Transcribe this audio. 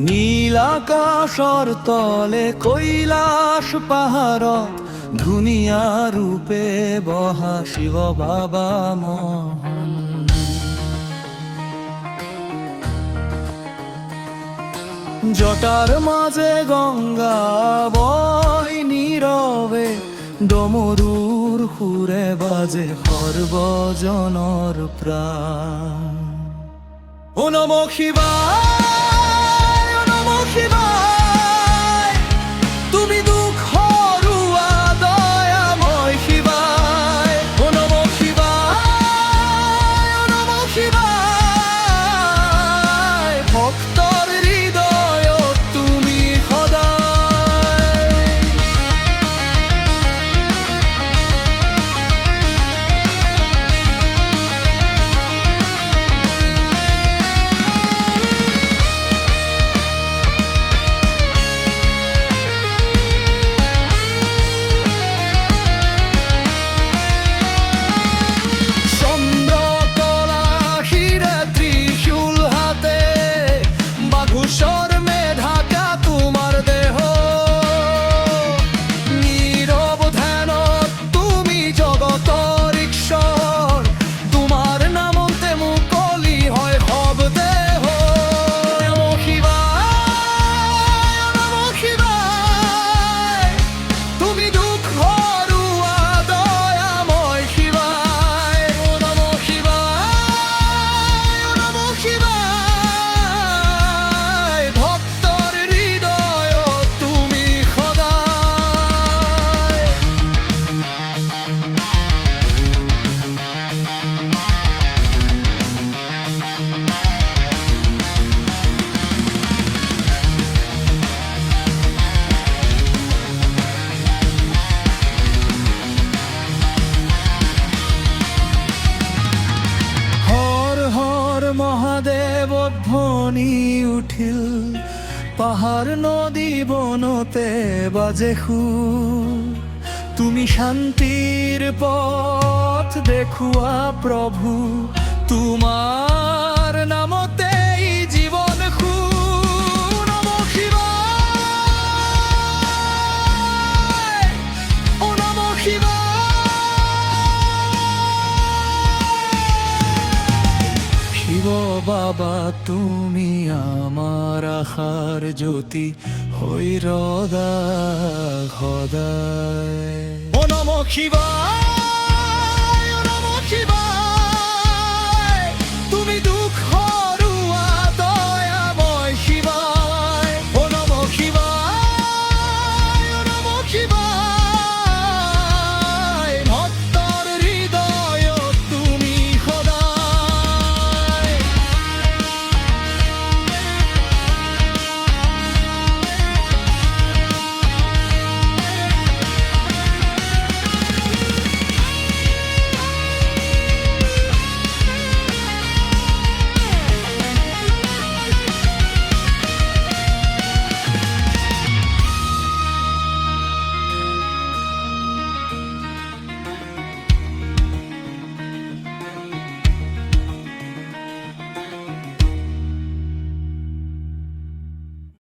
নীল আকাশৰ তলে কৈলাশ পাহাৰত ধুনীয়া ৰূপে বহা শিৱ বাবা মোহন। জটাৰ মাজে গংগা বয় নীৰৱে, ডমৰুৰ সুৰে বাজে সৰ্বজনৰ প্ৰাণ। ও নম শিৱায়, ও নম শিৱায়, তুমি দুখ হৰুৱা দয়াময় শিৱায়। ও নম শিৱায়, ও নম শিৱায়, ভক্তৰ হৃদয়ত তুমি সদায়। মহাদেৱ ধ্বনি উঠিল, পাহাৰ নদী বনতে বাজে সুৰ। তুমি শান্তিৰ পথ দেখুৱা প্ৰভু, তোমাৰ নামতে জীৱন সুৰ। নম শিৱায়, ও নম শিৱায়, শিৱ বাবা তুমি আমাৰ আশাৰ জ্যোতি হৈ ৰ'দা সদায়। ও নম শিৱায়।